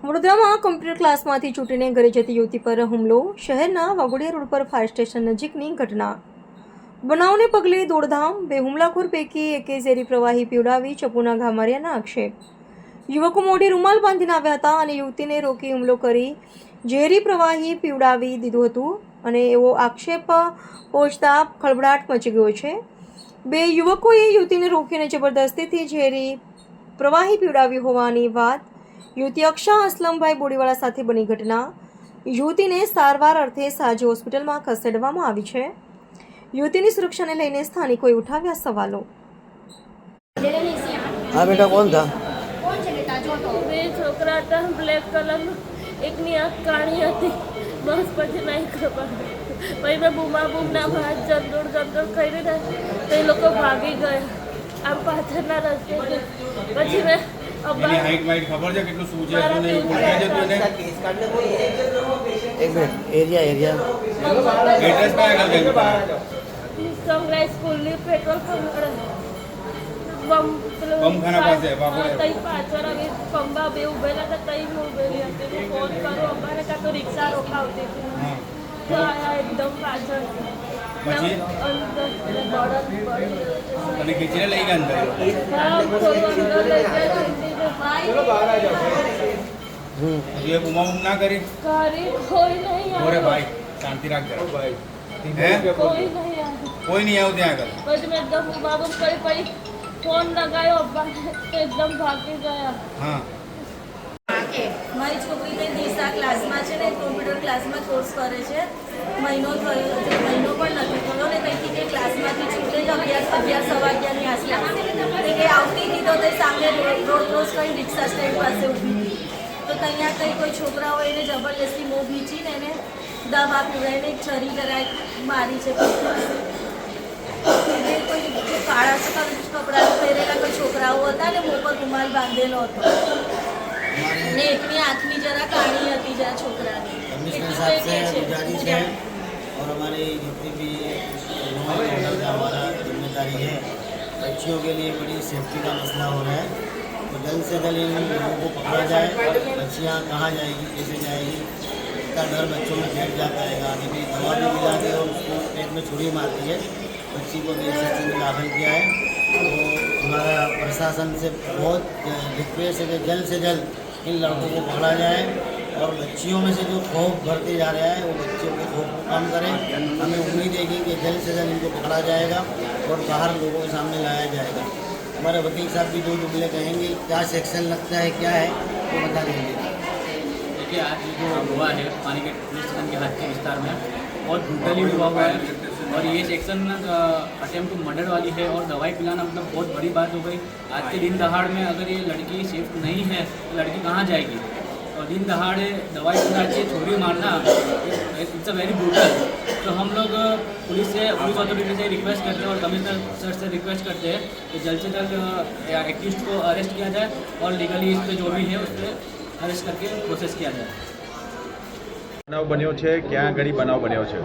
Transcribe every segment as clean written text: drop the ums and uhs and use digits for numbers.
વડોદરામાં કમ્પ્યુટર ક્લાસમાંથી છૂટીને ઘરે જતી યુવતી પર હુમલો. શહેરના વાઘોડિયા રોડ પર ફાયર સ્ટેશન નજીકની ઘટના. બનાવને પગલે દોડધામ. બે હુમલાખોર પૈકી એકે ઝેરી પ્રવાહી પીવડાવી ચપ્પુના ઘા માર્યાના આક્ષેપ. યુવકો મોઢે રૂમાલ બાંધીને આવ્યા હતા અને યુવતીને રોકી હુમલો કરી ઝેરી પ્રવાહી પીવડાવી દીધું હતું અને એવો આક્ષેપ પહોંચતા ખળભળાટ મચી ગયો છે. બે યુવકોએ યુવતીને રોકીને જબરદસ્તીથી ઝેરી પ્રવાહી પીવડાવી હોવાની વાત. યુવતી અક્ષા અસલમભાઈ બોડીવાળા સાથે બની ઘટના. યુવતીને સારવાર અર્થે સાજી હોસ્પિટલમાં ખસેડવામાં આવી છે. યુવતીની સુરક્ષાને લઈને સ્થાનિકોએ ઉઠાવ્યા સવાલો. हाँ बेटा कौन था? બે છોકરા હતા, બ્લેક કલરનો. એકની આંખ કાળી હતી. બસ પછી નહીં ખબર. પછી મેં બૂમા બૂમના ભાત જંદોડ કરી ને તો એ લોકો ભાગી ગયા આમ પાછળના રસ્તે. પછી મેં એની હાઈટ વાઈટ ખબર છે કેટલું શું છે શું નહીં ઓળખાય છે તું એને? एक मिनट एरिया એડ્રેસ કયા આગળ સનરાઈઝ સ્કૂલની પેટ્રોલ બમખાના પાસે વાઘોડિયા. તઈ પાછળ આવી ખંભા બે ઉભેલા હતા. તઈ હું ઉભેલી હતી. ફોન કરું અમારે કાં તો રિક્ષા રોકાવતી હતી. હા. તો આયા એકદમ પાછળ. પછી? અને ખીચીને લઈ ગયા અંદર. હા, થોડું અંદર લઈ ગયા. તું એ બૂમા બૂમ ના કરી? ઘરે કોઈ નહીં બોરે આવ્યું. ભાઈ શાંતિ રાખ જરા. હે કોઈ નહીં આવ્યું. કોઈ નહીં આવું ત્યાં આગળ. પછી મેં એકદમ બૂમાબૂમ કરી. પછી ફોન લગાવ્યો અબ્બાને તો એકદમ ભાગી ગયા. હા મારી છોકરીને દિશા ક્લાસમાં છે ને, કોમ્પ્યુટર ક્લાસમાં કોર્સ કરે છે. મહિનો થયો, મહિનો પણ નથી થયો ને કંઈથી કે ક્લાસમાંથી છૂટે જ 11 સવા 11ની આસપાસ કે આવતી હતી તો તે સામે રોડ ક્રોસ કરી રિક્ષા સ્ટેન્ડ પાસે ઊભી હતી. તો ત્યાં કંઈ કોઈ છોકરાઓ એને જબરદસ્તી મોં બીચીને એને દબ આપીને એક છરી કરાય મારી છે. કોઈ કાળા કપડાં પહેરેલા કોઈ છોકરાઓ હતા ને મોં પર રૂમાલ બાંધેલો હતો ને એકની આંખની જરા કાળી હતી જરા છોકરાની. कमिश्नर साहब से गुजारिश है और हमारी जितनी भी ऑर्डर का हमारा जिम्मेदारी है, बच्चियों के लिए बड़ी सेफ्टी का मसला हो रहा है. तो जल्द से जल्द इन लोगों को पकड़ा जाए. बच्चियाँ कहाँ जाएगी, कैसे जाएगी, इतना डर बच्चों में बैठ जाता है. आगे भी दवा भी मिला के और उसको पेट में छुरी मारती है. बच्ची को भी एस में दाखिल किया है. तो हमारा प्रशासन से बहुत रिक्वेस्ट है कि जल्द से जल्द इन लड़कों को पकड़ा जाए और बच्चियों में से जो खौफ बढ़ते जा रहा है वो बच्चों के खौफ को कम करें. हमें उम्मीद है कि जल्द से जल्द इनको पकड़ा जाएगा और बाहर लोगों के सामने लाया जाएगा. हमारे वकील साहब भी 2 जुमले कहेंगे, क्या सेक्शन लगता है क्या है वो बता देंगे. देखिए, आज जो हुआ है पानीगेट पुलिस स्टेशन के हाथ के विस्तार में बहुत ब्रूटली हुआ है और ये सेक्शन अटेम्प्ट टू मर्डर वाली है और दवाई पिलाना मतलब बहुत बड़ी बात हो गई. आज के दिन दहाड़ में अगर ये लड़की सेफ नहीं है तो लड़की कहाँ जाएगी? और दिन दहाड़े दवाई पिला के छोरी मारना इट्स अ वेरी ब्रूटल. तो हम लोग पुलिस अथॉरिटी से रिक्वेस्ट करते हैं और कमिश्नर सर से रिक्वेस्ट करते हैं कि जल्द से जल्द एक्टिविस्ट को अरेस्ट किया जाए और लीगली इस पर जो भी है उस पर अरेस्ट करके प्रोसेस किया जाए. બનાવ બન્યો છે ક્યાં ઘડી બનાવ બન્યો છે?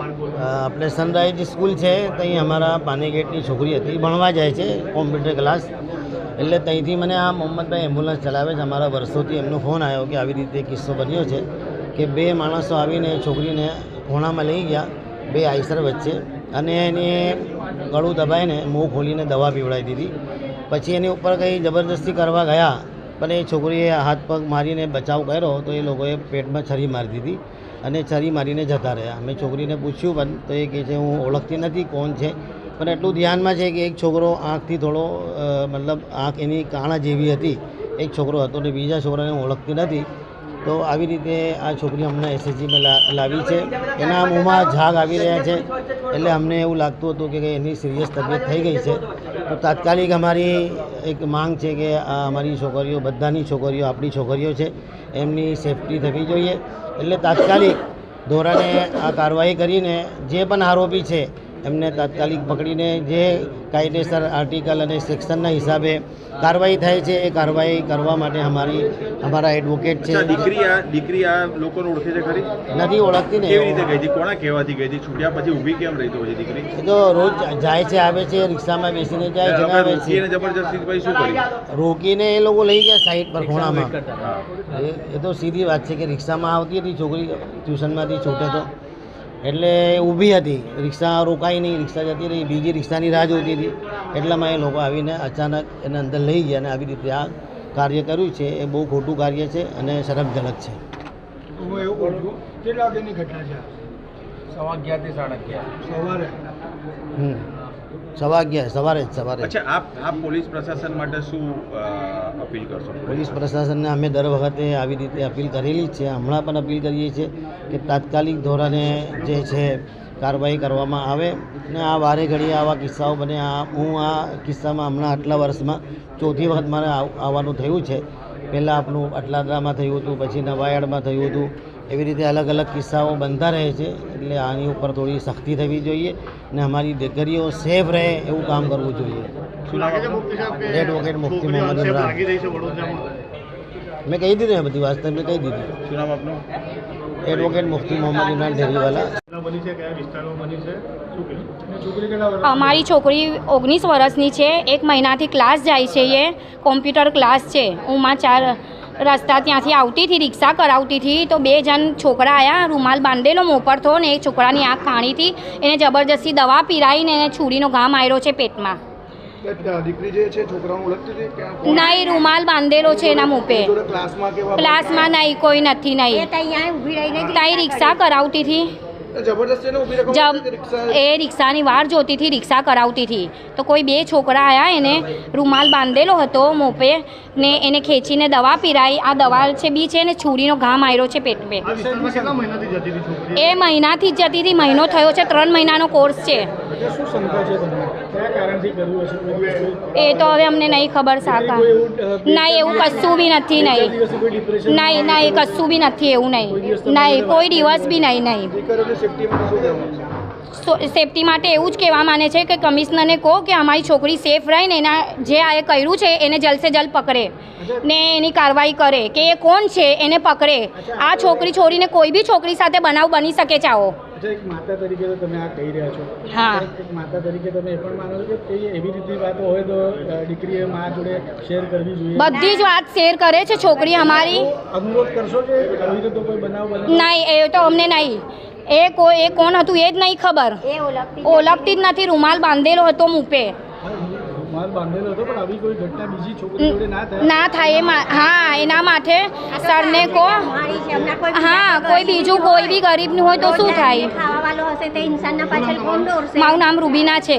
આપણે સનરાઈઝ સ્કૂલ છે ત્યાં અમારા પાનીગેટની છોકરી હતી, ભણવા જાય છે કોમ્પ્યુટર ક્લાસ. એટલે ત્યાંથી મને આ મોહમ્મદભાઈ એમ્બ્યુલન્સ ચલાવે છે, અમારા વર્ષોથી એમનો ફોન આવ્યો કે આવી રીતે કિસ્સો બન્યો છે કે 2 માણસો આવીને છોકરીને ખૂણામાં લઈ ગયા, 2 આઈસર વચ્ચે, અને એને ગળું દબાઈને મોં ખોલીને દવા પીવડાવી દીધી. પછી એની ઉપર કંઈ જબરદસ્તી કરવા ગયા પણ એ છોકરીએ હાથ પગ મારીને બચાવ કર્યો તો એ લોકોએ પેટમાં છરી મારી દીધી અને છરી મારીને જતા રહ્યા. મેં છોકરીને પૂછ્યું પણ તો એ કહે છે હું ઓળખતી નથી કોણ છે. પણ એટલું ધ્યાનમાં છે કે એક છોકરો આંખથી થોડો મતલબ આંખ એની કાણા જેવી હતી, એક છોકરો હતો ને બીજા છોકરાને હું ઓળખતી નથી. તો આવી રીતે આ છોકરી અમને એસએચજીમાં લાવી છે. એના મોંમાં ઝાગ આવી રહ્યા છે એટલે અમને એવું લાગતું હતું કે એની સિરિયસ તબિયત થઈ ગઈ છે. તો તાત્કાલિક અમારી એક માંગ છે કે આ અમારી છોકરીઓ, બધાની છોકરીઓ આપણી છોકરીઓ છે, એમની સેફટી થવી જોઈએ. એટલે તાત્કાલિક ધોરણે આ કાર્યવાહી કરીને જે પણ આરોપી છે એમને તાત્કાલિક પકડીને જે કાયદેસર આર્ટિકલ અને સેક્શનના હિસાબે કાર્યવાહી થાય છે એ કાર્યવાહી કરવા માટે અમારા એડવોકેટ છે. દીકરી આ લોકોને ઓળખે છે ખરી? નથી ઓળખતી ને. કેવી રીતે ગઈ હતી? કોના કહેવાથી ગઈ હતી? છૂટ્યા પછી ઊભી કેમ રહી હોય છે દીકરી? એ તો રોજ જાય છે આવે છે, રિક્ષામાં બેસીને જાય છે આવે છે. રોકીને જબરજસ્તી પછી શું કર્યું? રોકીને એ લોકો લઈ ગયા સાઈડ પર ખૂણામાં. એ તો સીધી વાત છે કે રિક્ષામાં આવતી હતી છોકરી ટ્યુશનમાંથી છૂટે તો એટલે ઊભી હતી, રિક્ષા રોકાઈ નહીં, રિક્ષા જતી રહી, બીજી રિક્ષાની રાહ જોતી હતી. એટલામાં એ લોકો આવીને અચાનક એને અંદર લઈ ગયા અને આવી રીતે આ કાર્ય કર્યું છે. એ બહુ ખોટું કાર્ય છે અને શરમજનક છે. હું એવું કહું છું કેટલા વાગ્યાની ઘટના છે? 11:30 થી 11:30 સવારે. સવારે. અચ્છા, આપ પોલીસ પ્રશાસન માટે શું અપીલ કરશો? પોલીસ પ્રશાસનને અમે દર વખતે આવી રીતે અપીલ કરેલી જ છે, હમણાં પણ અપીલ કરીએ છીએ કે તાત્કાલિક ધોરણે જે છે કાર્યવાહી કરવામાં આવે ને આ વારે ઘડીએ આવા કિસ્સાઓ બને. હું આ કિસ્સામાં હમણાં આટલા વર્ષમાં ચોથી વખત મારે આવવાનું થયું છે. પહેલાં આપણું અટલાદરામાં થયું હતું, પછી નવાયાર્ડમાં થયું હતું. એવી રીતે અલગ અલગ કિસ્સાઓ બનતા રહે છે. એટલે આની ઉપર થોડી સખ્તી થવી જોઈએ ને અમારી દીકરીઓ સેફ રહે એવું કામ કરવું જોઈએ. એડવોકેટ મુફ્તી મોહમ્મદ ઇમરાન. મેં કહી દીધું એ બધી વાત તમને કહી દીધી. શું નામ આપનું? એડવોકેટ મુફ્તી મોહમ્મદ ઇમરાન ઢેરીવાલા. અમારી છોકરી 19 વર્ષની છે, 1 મહિનાથી ક્લાસ જાય છે. એ કોમ્પ્યુટર ક્લાસ છે. ઉમા 4 રસ્તા ત્યાંથી આવતી હતી, રિક્ષા કરાવતી હતી તો 2 જણ છોકરા આવ્યા, રૂમાલ બાંધેલો મોપરથો ને એક છોકરાની આંખ કાણી હતી. એને જબરજસ્તી દવા પીરાઈને એને છુરીનો ઘા માર્યો છે પેટમાં. દીકરી જે છે છોકરાઓ ઓળખતી હતી? નહીં, રૂમાલ બાંધેલો છે એના મોપે. ક્લાસમાં નહીં, કોઈ નથી. નહીં, ત્યાં રિક્ષા કરાવતી હતી. એ રિક્ષાની વાર જોતી હતી, રિક્ષા કરાવતી હતી તો કોઈ 2 છોકરા આવ્યા, એને રૂમાલ બાંધેલો હતો મોપે ને એને ખેંચીને દવા પીરાઈ. આ દવા છે બી છે ને છુરીનો ઘા માર્યો છે પેટ પે. એ મહિનાથી જ જતી હતી, મહિનો થયો છે, 3 મહિનાનો કોર્સ છે. એ તો હવે અમને નહીં ખબર સાકા. નહીં, એવું કશું બી નથી. નહીં, કશું બી નથી એવું. નહીં, કોઈ દિવસ બી નહીં. સેફટી માટે એવું જ કહેવા માને છે કે કમિશનરને કહો કે અમારી છોકરી સેફ રહે ને એના જે આ એ કર્યું છે એને જલ્દ સે જલ્દ પકડે ને એની કાર્યવાહી કરે કે એ કોણ છે એને પકડે. આ છોકરી છોડીને કોઈ બી છોકરી સાથે બનાવ બની શકે છે આવો. એક માતા તરીકે તો તમે આ કહી રહ્યા છો. હા, એક માતા તરીકે તમે એ પણ માનો છો કે એવી રીતે વાતો હોય તો દીકરીએ મા જોડે શેર કરવી જોઈએ? બધી જ વાત શેર કરે છે છોકરી અમારી. અનુરોધ કરશો કે આવી રીતે કોઈ બનાવ બને? નહીં, એ તો અમને નહીં. એ કોણ હતું એ જ નહીં ખબર. ઓળખતી જ નથી. રૂમાલ બાંધેલો હતો મુપે. રૂમાલ બાંધેલો હતો પણ આવી કોઈ ઘટના બીજી છોકરી જોડે ના થાય. હા, એના માટે સરને કહો. હા, કોઈ બીજું કોઈ બી ગરીબનું હોય તો શું થાય? મારું નામ રૂબીના છે.